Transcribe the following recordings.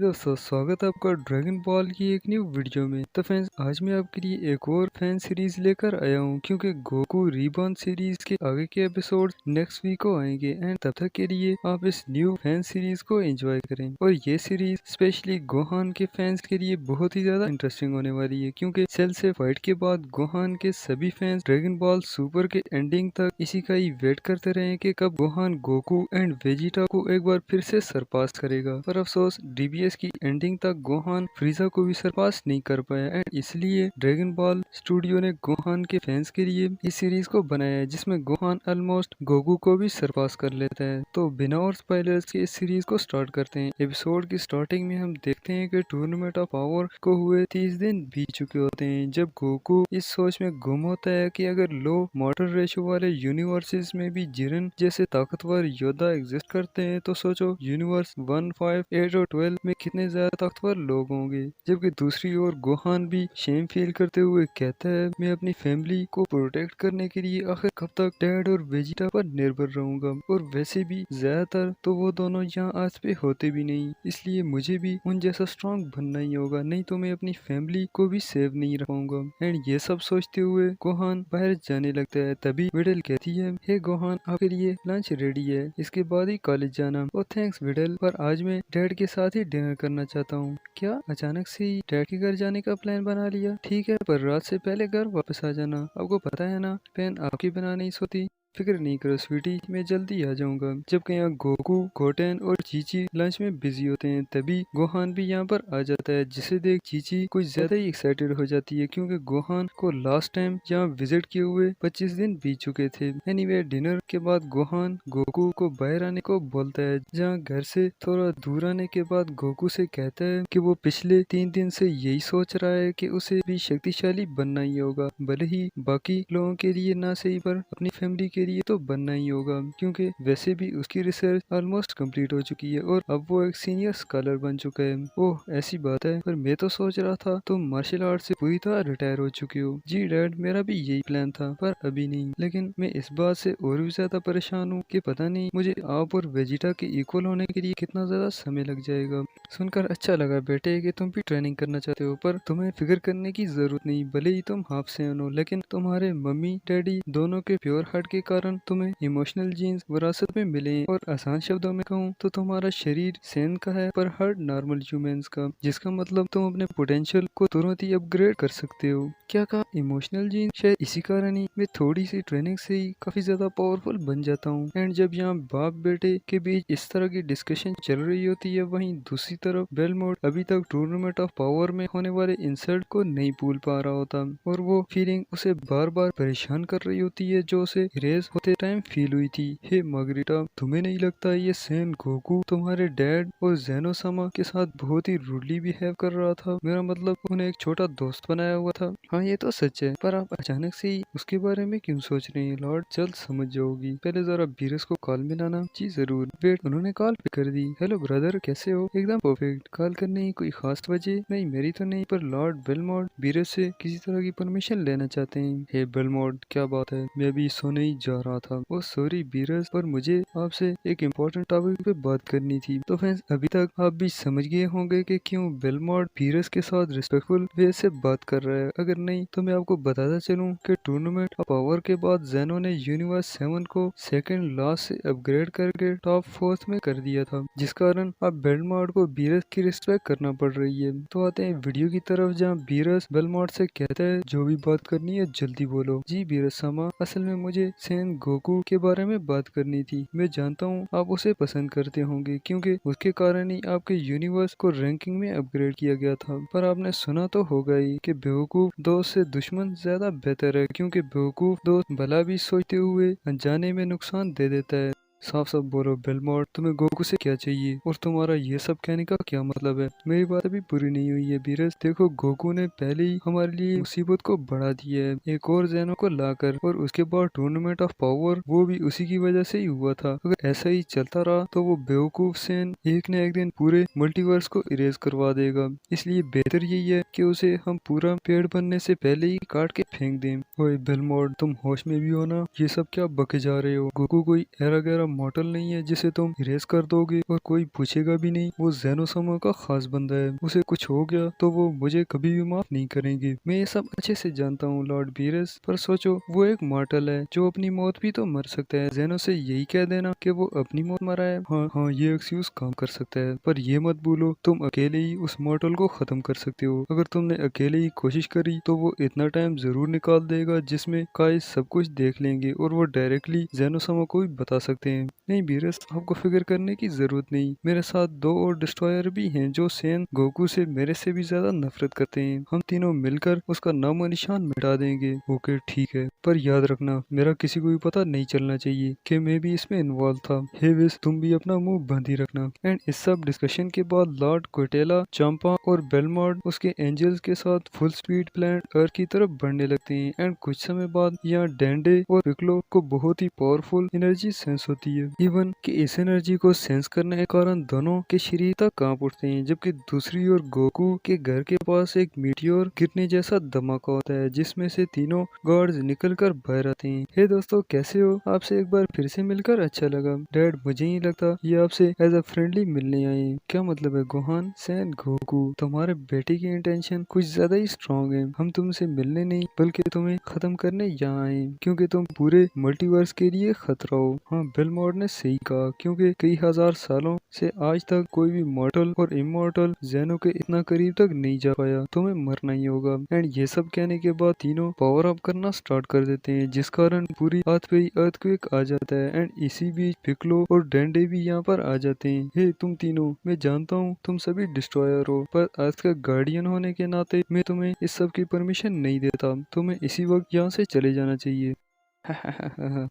दोस्तों स्वागत है आपका ड्रैगन बॉल की एक न्यू वीडियो में। तो फ्रेंड्स आज मैं आपके लिए एक और फैन सीरीज लेकर आया हूँ क्योंकि गोकू रीबॉर्न सीरीज के आगे के एपिसोड नेक्स्ट वीक को आएंगे एंड तब तक के लिए आप इस न्यू फैन सीरीज को एंजॉय करें। और ये सीरीज स्पेशली गोहान के फैंस के लिए बहुत ही ज्यादा इंटरेस्टिंग होने वाली है क्योंकि सेल से फाइट के बाद गोहान के सभी फैंस ड्रैगन बॉल सुपर के एंडिंग तक इसी का ही वेट करते रहे कि कब गोहान गोकू एंड वेजिटा को एक बार फिर से सरपास करेगा। पर अफसोस डीबीएस की एंडिंग तक गोहान फ्रीजा को भी सरपास नहीं कर पाया एंड इसलिए ड्रैगन बॉल स्टूडियो ने गोहान के फैंस के लिए इस सीरीज को बनाया है जिसमें गोहान ऑलमोस्ट गोकू को भी सरपास कर लेता है। तो बिना और स्पॉयलर्स के इस सीरीज को स्टार्ट करते हैं। एपिसोड की स्टार्टिंग में हम देखते हैं कि टूर्नामेंट ऑफ पावर को हुए 30 दिन बीत चुके होते हैं जब गोकू इस सोच में गुम होता है कि अगर लो मॉडल रेशो वाले यूनिवर्सेस में भी जिरन जैसे ताकतवर योद्धा एग्जिस्ट करते हैं तो सोचो यूनिवर्स 1, 5, 8 और 12 में कितने ज्यादा ताकतवर लोग होंगे। जबकि दूसरी ओर गोहान भी शेम फील करते हुए कहता है मैं अपनी फैमिली को प्रोटेक्ट करने के लिए आखिर कब तक डैड और वेजिटा पर निर्भर रहूंगा और वैसे भी ज्यादातर तो वो दोनों यहाँ आज पे होते भी नहीं, इसलिए मुझे भी उन जैसा स्ट्रॉन्ग बनना ही होगा, नहीं तो मैं अपनी फैमिली को भी सेव नहीं रखूंगा। एंड ये सब सोचते हुए गोहान बाहर जाने लगता है। तभी विडल कहती है हे गोहान आपके लिए लंच रेडी है, इसके बाद ही कॉलेज जाना। ओ थैंक्स विडल, पर आज मैं डैड के साथ ही डिनर करना चाहता हूँ। क्या अचानक से ही डैड के घर जाने का प्लान बना लिया? ठीक है, पर रात से पहले घर वापस आ जाना। आपको पता है ना पेन आपके बिना नहीं सोती। फिक्र नहीं करो स्वीटी, मैं जल्दी आ जाऊंगा। जबकि यहाँ गोकू, गोटेन और चीची लंच में बिजी होते हैं तभी गोहान भी यहाँ पर आ जाता है जिसे देख चीची कुछ ज्यादा ही एक्साइटेड हो जाती है क्योंकि गोहान को लास्ट टाइम यहाँ विजिट किए हुए 25 दिन बीत चुके थे। एनीवे डिनर के बाद गोहान गोकू को बाहर आने को बोलता है जहाँ घर से थोड़ा दूर आने के बाद गोकू से कहता है कि वो पिछले 3 दिन से यही सोच रहा है कि उसे भी शक्तिशाली बनना ही होगा, भले ही बाकी लोगों के लिए ना सही पर अपनी फैमिली के लिए तो बनना ही होगा क्योंकि वैसे भी उसकी रिसर्च ऑलमोस्ट कंप्लीट हो चुकी है और अब वो एक सीनियर स्कॉलर बन चुका है। ओह ऐसी बात है, पर मैं तो सोच रहा था तुम मार्शल आर्ट से पूरी तरह रिटायर हो चुके हो। जी डैड, मेरा भी यही प्लान था पर अभी नहीं, लेकिन मैं इस बात से और भी ज्यादा परेशान हूँ कि पता नहीं मुझे आप और वेजिटा के इक्वल होने के लिए कितना ज्यादा समय लग जाएगा। सुनकर अच्छा लगा बेटे कि तुम भी ट्रेनिंग करना चाहते हो, पर तुम्हें फिक्र करने की जरूरत नहीं। भले ही तुम हाफ सेन हो लेकिन तुम्हारे मम्मी डैडी दोनों के प्योर हार्ट के कारण तुम्हें इमोशनल जीन्स विरासत में मिले हैं। और आसान शब्दों में कहूँ तो तुम्हारा शरीर सेन का है पर हार्ट नॉर्मल ह्यूमंस का, जिसका मतलब तुम अपने पोटेंशियल को तुरंत ही अपग्रेड कर सकते हो। क्या कहा इमोशनल जीन्स? शायद इसी कारण ही मैं थोड़ी सी ट्रेनिंग से ही काफी ज्यादा पावरफुल बन जाता हूँ। एंड जब यहाँ बाप बेटे के बीच इस तरह की डिस्कशन चल रही होती है वहीं दूसरी तरफ बेलमोड अभी तक टूर्नामेंट ऑफ पावर में होने वाले इंसल्ट को नहीं भूल पा रहा होता और वो फीलिंग उसे बार बार परेशान कर रही होती है जो उसे रेस होते टाइम फील हुई थी। हे मार्गरेटा, तुम्हें नहीं लगता ये सेन गोकू तुम्हारे डैड और जेनो सामा के साथ बहुत ही रूडली बिहेव कर रहा था? मेरा मतलब उन्हें एक छोटा दोस्त बनाया हुआ था। हाँ ये तो सच है, पर आप अचानक से ही उसके बारे में क्यों सोच रहे हैं लॉर्ड? जल्द समझ जाओगी, पहले जरा बीरस को कॉल मिलाना। जी जरूर। वेट, उन्होंने कॉल पिक कर दी। हेलो ब्रदर, कैसे हो? एकदम परफेक्ट। कॉल करने की कोई खास वजह? नहीं मेरी तो नहीं, पर लॉर्ड बेलमोड बीरस से किसी तरह की परमिशन लेना चाहते हैं। हे बेलमोड, क्या बात है? मैं अभी सोने ही जा रहा था। ओ सॉरी बीरस, पर मुझे आपसे एक इम्पोर्टेंट टॉपिक पे बात करनी थी। तो फ्रेंड्स अभी तक आप भी समझ गए होंगे कि क्यों बेलमोड बीरस के साथ रिस्पेक्टफुल वे से बात कर रहा है। अगर नहीं तो मैं आपको बताता चलूं कि टूर्नामेंट ऑफ पावर के बाद जेनो ने यूनिवर्स 7 को सेकंड लास्ट से अपग्रेड करके टॉप 4 में कर दिया था, जिस कारण अब बेलमोड को बीरस की रिस्पेक्ट करना पड़ रही है। तो आते हैं वीडियो की तरफ जहाँ बीरस बेलमोड से कहता है जो भी बात करनी है जल्दी बोलो। जी बीरस सामा, असल में मुझे सेन गोकू के बारे में बात करनी थी। मैं जानता हूँ आप उसे पसंद करते होंगे क्योंकि उसके कारण ही आपके यूनिवर्स को रैंकिंग में अपग्रेड किया गया था, पर आपने सुना तो होगा ही कि बेवकूफ दोस्त से दुश्मन ज्यादा बेहतर है क्योंकि बेवकूफ दोस्त भला भी सोचते हुए अनजाने में नुकसान दे देता है। साफ साफ बोलो बेलमोड, तुम्हें गोकू से क्या चाहिए और तुम्हारा ये सब कहने का क्या मतलब है? मेरी बात अभी पूरी नहीं हुई है बीरस। देखो गोकू ने पहले ही हमारे लिए मुसीबत को बढ़ा दिया है एक और जेनो को लाकर, और उसके बाद टूर्नामेंट ऑफ पावर वो भी उसी की वजह से ही हुआ था। अगर ऐसा ही चलता रहा तो वो बेवकूफ सेन एक न एक दिन पूरे मल्टीवर्स को इरेज करवा देगा। इसलिए बेहतर यही है कि उसे हम पूरा पेड़ बनने से पहले ही काट के फेंक दें। ओए बेलमोड, तुम होश में भी हो ना? ये सब क्या बके जा रहे हो? गोकू कोई ऐरा गैरा मॉर्टल नहीं है जिसे तुम इरेज कर दोगे और कोई पूछेगा भी नहीं। वो ज़ेनोसमा का खास बंदा है, उसे कुछ हो गया तो वो मुझे कभी भी माफ नहीं करेंगे। मैं ये सब अच्छे से जानता हूँ लॉर्ड बीरस, पर सोचो वो एक मॉर्टल है जो अपनी मौत भी तो मर सकता है। ज़ेनो से यही कह देना कि वो अपनी मौत मरा है। हाँ हाँ, ये एक्सक्यूज काम कर सकता है, पर ये मत भूलो तुम अकेले ही उस मॉर्टल को खत्म कर सकते हो। अगर तुमने अकेले ही कोशिश करी तो वो इतना टाइम जरूर निकाल देगा जिसमें काई सब कुछ देख लेंगे और वो डायरेक्टली ज़ेनोसमा को भी बता सकते हैं। नहीं बीरस, आपको फिक्र करने की जरूरत नहीं। मेरे साथ 2 और डिस्ट्रॉयर भी हैं जो सेन गोकू से मेरे से भी ज्यादा नफरत करते हैं। हम तीनों मिलकर उसका नामो निशान मिटा देंगे। ओके ठीक है, पर याद रखना मेरा किसी को भी पता नहीं चलना चाहिए कि मैं भी इसमें इन्वॉल्व था। हे विस, तुम भी अपना मुंह बंद ही रखना। एंड इस सब डिस्कशन के बाद लॉर्ड कोटेला, चांपा और बेलमॉर्ड उसके एंजल्स के साथ फुल स्पीड प्लैनेट अर्थ की तरफ बढ़ने लगते हैं। एंड कुछ समय बाद यहाँ डेंडे और पिक्लो को बहुत ही पावरफुल एनर्जी सेंस होती है। इवन कि इस एनर्जी को सेंस करने के कारण दोनों के शरीर तक कांप उठते हैं। जबकि दूसरी ओर गोकू के घर के पास एक मीटियोर गिरने जैसा धमाका होता है जिसमें से तीनों गार्ड्स निकल कर बाहर आते हैं। हे दोस्तों, कैसे हो? आपसे एक बार फिर से मिलकर अच्छा लगा। डैड, मुझे ही लगता ये आपसे एज अ फ्रेंडली मिलने आए हैं। क्या मतलब है गोहान, सैन, गोकू? तुम्हारे बेटे की इंटेंशन कुछ ज्यादा ही स्ट्रॉन्ग है। हम तुमसे मिलने नहीं बल्कि तुम्हें खत्म करने यहाँ आए क्योंकि तुम पूरे मल्टीवर्स के लिए खतरा हो। हाँ, बेलमॉर्ड ने सही कहा, क्योंकि कई हजार सालों से आज तक कोई भी मॉर्टल और इमॉर्टल ज़ेनो के इतना करीब तक नहीं जा पाया। तुम्हें मरना ही होगा। एंड ये सब कहने के बाद तीनों पावर अप करना स्टार्ट कर देते हैं जिस कारण पूरी अर्थ पे अर्थक्वेक आ जाता है। एंड इसी बीच पिक्लो और डेंडे भी यहाँ पर आ जाते हैं। हे तुम तीनों, मैं जानता हूँ तुम सभी डिस्ट्रॉयर हो, पर अर्थ का गार्डियन होने के नाते मैं तुम्हें इस सब की परमिशन नहीं देता। तुम्हें इसी वक्त यहाँ से चले जाना चाहिए।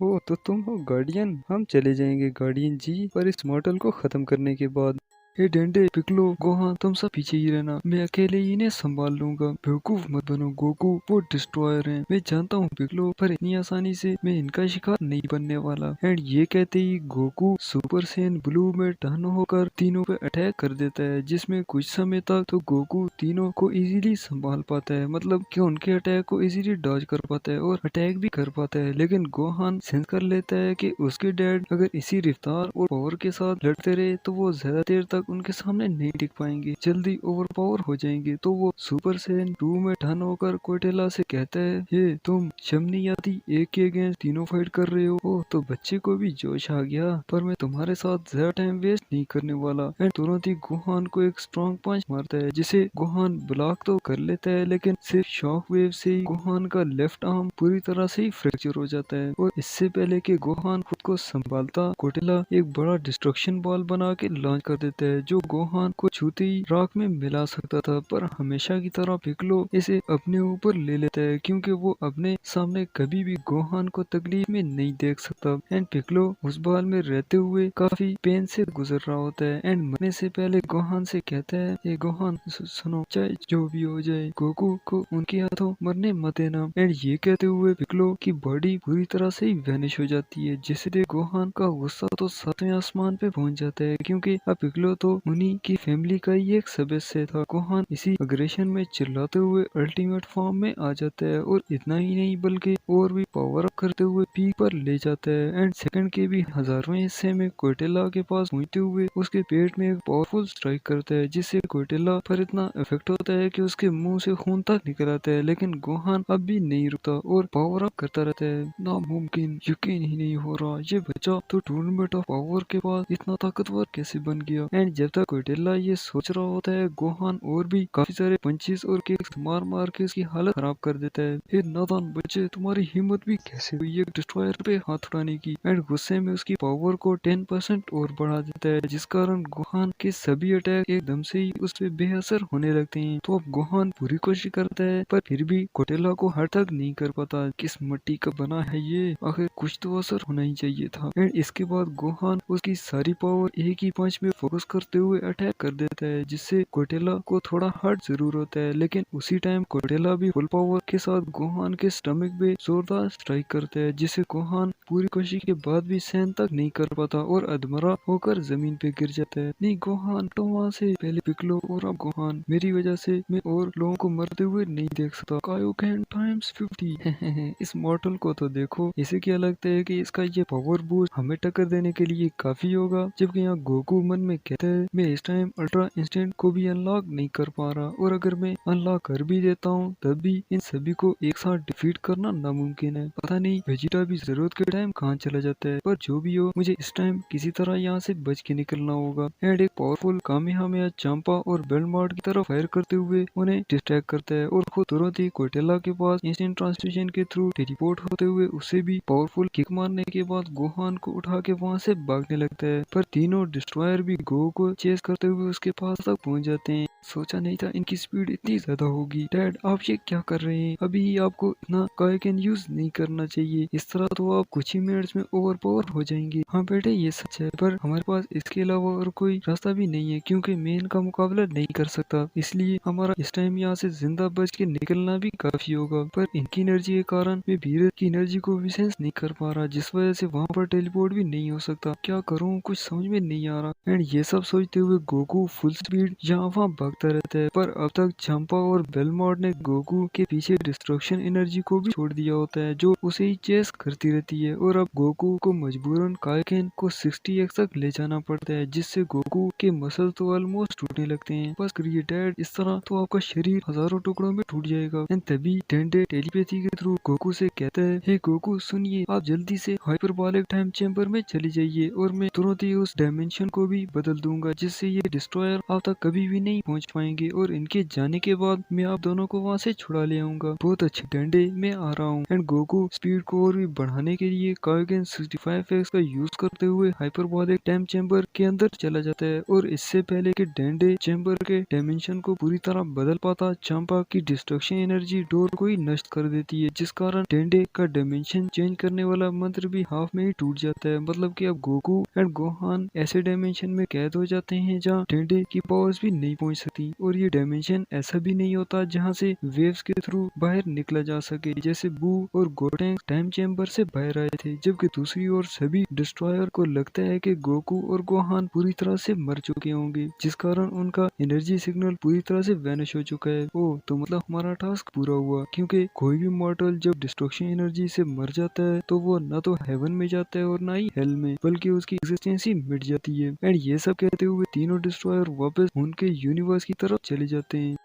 ओ तो तुम हो गार्डियन? हम चले जाएंगे गार्डियन जी, पर इस मॉडल को खत्म करने के बाद। हे डेंडे, पिक्लो, गोहान, तुम सब पीछे ही रहना, मैं अकेले ही इन्हें संभाल लूंगा। बेवकूफ मत बनो गोकू, वो डिस्ट्रॉयर हैं। मैं जानता हूँ पिक्लो, पर इतनी आसानी से मैं इनका शिकार नहीं बनने वाला। एंड ये कहते ही गोकू सुपर सेन ब्लू में टर्न होकर तीनों पे अटैक कर देता है, जिसमें कुछ समय तक तो गोकू तीनों को इजीली संभाल पाता है, मतलब कि उनके अटैक को इजीली डॉज कर पाता है और अटैक भी कर पाता है। लेकिन गोहान सेंस कर लेता है कि उसके डैड अगर इसी रफ्तार और पावर के साथ लड़ते रहे तो वो ज्यादा देर तक उनके सामने नहीं टिक पाएंगे, जल्दी ओवर पावर हो जाएंगे। तो वो सुपर सेन 2 में टर्न होकर कोटेला से कहता है, ये तुम शमनी यादी एक के अगेंस्ट तीनों फाइट कर रहे हो। ओ, तो बच्चे को भी जोश आ गया, पर मैं तुम्हारे साथ ज्यादा टाइम वेस्ट नहीं करने वाला। एंड तुरंत ही गोहान को एक स्ट्रॉन्ग पंच मारता है जिसे गोहान ब्लॉक तो कर लेता है, लेकिन सिर्फ शॉक वेव से ही गोहान का लेफ्ट आर्म पूरी तरह से ही फ्रैक्चर हो जाता है। और इससे पहले कि गोहान खुद को संभालता, कोटेला एक बड़ा डिस्ट्रक्शन बॉल बना के लॉन्च कर देता है जो गोहान को छूते ही राख में मिला सकता था। पर हमेशा की तरह पिक्लो इसे अपने ऊपर ले लेता है क्योंकि वो अपने सामने कभी भी गोहान को तकलीफ में नहीं देख सकता। एंड पिक्लो उस बॉल में रहते हुए काफी पेन से गुजर रहा होता है। एंड मरने से पहले गोहान से कहता है, ये गोहान सुनो, चाहे जो भी हो जाए गोकू को उनके हाथों मरने मत देना। एंड ये कहते हुए पिक्लो की बॉडी पूरी तरह से ही वैनिश हो जाती है, जिससे गोहान का गुस्सा तो 7वें आसमान पे पहुंच जाता है क्योंकि अब पिक्लो तो उन्हीं की फैमिली का ही एक सदस्य था। गोहान इसी अग्रेशन में चिल्लाते हुए अल्टीमेट फॉर्म में आ जाता है और इतना ही नहीं बल्कि और भी पावर अप करते हुए पीक पर ले जाता है। एंड सेकंड के भी 1000वें हिस्से में कोटेला के पास पहुंचते हुए उसके पेट में एक पावरफुल स्ट्राइक करता है जिससे कोटेला पर इतना इफेक्ट होता है कि उसके मुंह से खून तक निकल आता है। लेकिन गोहान अब भी नहीं रुकता और पावर अप करता रहता है। नामुमकिन, यकीन ही नहीं हो रहा, ये बच्चा तो टूर्नामेंट ऑफ पावर के बाद इतना ताकतवर कैसे बन गया। एंड जब तक कोटेला ये सोच रहा होता है, गोहान और भी काफी सारे पंचेस और किक्स मार मार के उसकी हालत खराब कर देता है। हे नादान बच्चे, तुम्हारी हिम्मत भी कैसे हुई एक डिस्ट्रॉयर पे हाथ उठाने की। एंड गुस्से में उसकी पावर को 10% और बढ़ा देता है, जिस कारण गोहान के सभी अटैक एकदम से ही उस पे बेअसर होने लगते हैं। तो अब गोहान पूरी कोशिश करता है पर फिर भी कोटेला को हर तक नहीं कर पाता। किस मिट्टी का बना है ये, आखिर कुछ तो असर होना ही चाहिए था। एंड इसके बाद गोहान उसकी सारी पावर एक ही पंच में फोकस करते हुए अटैक कर देता है, जिससे कोटेला को थोड़ा हर्ट जरूर होता है। लेकिन उसी टाइम कोटेला भी फुल पावर के साथ गोहान के स्टमक पे जोरदार स्ट्राइक करता है, जिससे गोहान पूरी कोशिश के बाद भी सहन तक नहीं कर पाता और अधमरा होकर जमीन पे गिर जाता है। नहीं गोहान तो वहाँ से पहले पिकलो और अब गोहान, मेरी वजह से मैं और लोगों को मरते हुए नहीं देख सकता। Kaioken times 50। इस मॉडल को तो देखो, इसे क्या लगता है कि इसका ये पावर बूस्ट हमें टक्कर देने के लिए काफी होगा, जबकि यहाँ गोकू मन में कहता है मैं इस टाइम अल्ट्रा इंस्टेंट को भी अनलॉक नहीं कर पा रहा, और अगर मैं अनलॉक कर भी देता हूँ तब भी इन सभी को एक साथ डिफीट करना नामुमकिन है। पता नहीं वेजिटा भी जरूरत के टाइम कहाँ चला जाता है, पर जो भी हो मुझे इस टाइम किसी तरह यहाँ से बच के निकलना होगा। एंड एक पावरफुल कामेहामेहा चांपा और बेलमार्ट की तरफ फायर करते हुए उन्हें डिस्ट्रैक्ट करता है और खुद तुरंत ही कोटेला के पास इंस्टेंट ट्रांसमिशन के थ्रू टेलीपोर्ट होते हुए उसे भी पावरफुल किक मारने के बाद गोहान को उठा के वहाँ से भागने लगता है। पर तीनों डिस्ट्रॉयर भी गो को चेस करते हुए उसके पास तक पहुँच जाते हैं। सोचा नहीं था इनकी स्पीड इतनी ज्यादा होगी। डैड आप ये क्या कर रहे हैं? अभी ही आपको इतना कायोकेन यूज नहीं करना चाहिए, इस तरह तो आप कुछ ही मिनट्स में ओवर पावर हो जाएंगे। हाँ बेटे ये सच है, पर हमारे पास इसके अलावा और कोई रास्ता भी नहीं है, क्योंकि मैं इनका मुकाबला नहीं कर सकता, इसलिए हमारा इस टाइम यहाँ से जिंदा बच के निकलना भी काफी होगा। पर इनकी एनर्जी के कारण मैं भीरत की एनर्जी को भी सेंस नहीं कर पा रहा, जिस वजह से वहाँ पर टेलीपोर्ट भी नहीं हो सकता। क्या करूँ कुछ समझ में नहीं आ रहा। एंड ये सब सोचते हुए गोकू फुल स्पीड यहाँ वहाँ भागता रहता है, पर अब तक चंपा और बेलमॉर्ट ने गोकू के पीछे डिस्ट्रक्शन एनर्जी को भी छोड़ दिया होता है, जो उसे ही चेस करती रहती है। और अब गोकू को मजबूरन कायोकेन को 60x तक ले जाना पड़ता है, जिससे गोकू के मसल तो ऑलमोस्ट टूटने लगते हैं। बस करिए डैड, इस तरह तो आपका शरीर हजारों टुकड़ों में टूट जाएगा। एंड तभी डेंडे टेलीपैथी के थ्रू गोकू से कहता है, हे गोकू सुनिए, आप जल्दी से हाइपरबॉलिक टाइम चैम्बर में चली जाइए और मैं तुरंत ही उस डायमेंशन को भी बदल दूंगा, जिससे ये डिस्ट्रॉयर आप तक कभी भी नहीं पहुंच पाएंगे, और इनके जाने के बाद मैं आप दोनों को वहाँ से छुड़ा ले आऊंगा। बहुत अच्छे डेंडे, मैं आ रहा हूँ। एंड गोकू स्पीड को और भी बढ़ाने के लिए कायोकेन 65x का यूज करते हुए हाइपरबॉलिक टाइम चैम्बर के अंदर चला जाता है, और इससे पहले कि डेंडे चैम्बर के डायमेंशन को पूरी तरह बदल पाता, चंपा की डिस्ट्रक्शन एनर्जी डोर को ही नष्ट कर देती है, जिस कारण डेंडे का डायमेंशन चेंज करने वाला मंत्र भी हाफ में ही टूट जाता है। मतलब कि अब गोकू एंड गोहान ऐसे डायमेंशन में कैद हो जाते हैं जहाँ डेंडे की पावर्स भी नहीं पहुंच सकती, और ये डायमेंशन ऐसा भी नहीं होता जहाँ से वेव्स के थ्रू बाहर निकला जा सके, जैसे बू और गोटेंग टाइम चैम्बर से बाहर आए थे। जबकि दूसरी ओर सभी डिस्ट्रॉयर को लगता है कि गोकू और गोहान पूरी तरह से मर चुके होंगे, जिस कारण उनका एनर्जी सिग्नल पूरी तरह से वैनिश हो चुका है। ओ तो मतलब हमारा टास्क पूरा हुआ, क्योंकि कोई भी मॉर्टल जब डिस्ट्रक्शन एनर्जी से मर जाता है तो वो न तो हेवन में जाता है और ना ही हेल में, बल्कि उसकी एग्जिस्टेंस ही मिट जाती है। एंड ये सब कहते हुए तीनों डिस्ट्रॉयर वापस उनके यूनिवर्स की तरफ चले जाते हैं।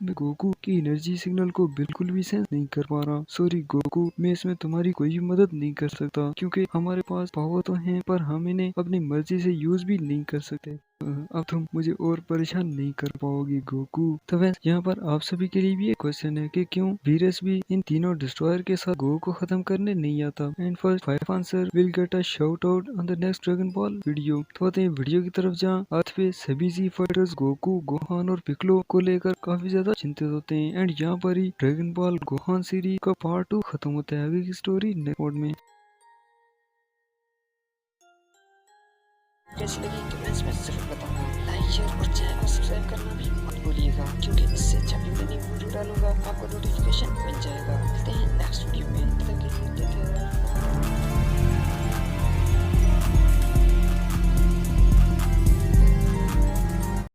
मैं गोकू की एनर्जी सिग्नल को बिल्कुल भी सेंस नहीं कर पा रहा। सॉरी गोकू, मैं इसमें तुम्हारी कोई भी मदद नहीं कर सकता, क्योंकि हमारे पास पावर तो है पर हम इन्हें अपनी मर्जी से यूज भी नहीं कर सकते। अब तुम मुझे और परेशान नहीं कर पाओगी गोकू। तो वैसे यहाँ पर आप सभी के लिए भी एक क्वेश्चन है कि क्यों वीरस भी इन तीनों डिस्ट्रॉयर के साथ गो को खत्म करने नहीं आता। And first 5 answer will get a shout out on the next dragon ball video. तो आते हैं वीडियो की तरफ, जहाँ अर्थ पे सभी जी फाइटर्स गोकू, गोहान और पिकलो को लेकर काफी ज्यादा चिंतित होते हैं। एंड यहाँ पर ही ड्रैगन बॉल गोहान सीरीज का पार्ट 2 खत्म होता है। आगे की स्टोरी नेक्स्ट पार्ट में। कैसी लगी कमेंट्स में जरूर बताना। लाइक शेयर और चैनल को सब्सक्राइब करना भी मत भूलिएगा, क्योंकि इससे जब भी मैं वीडियो डालूंगा आपको नोटिफिकेशन मिल जाएगा। मिलते हैं नेक्स्ट वीडियो में, तब तक के लिए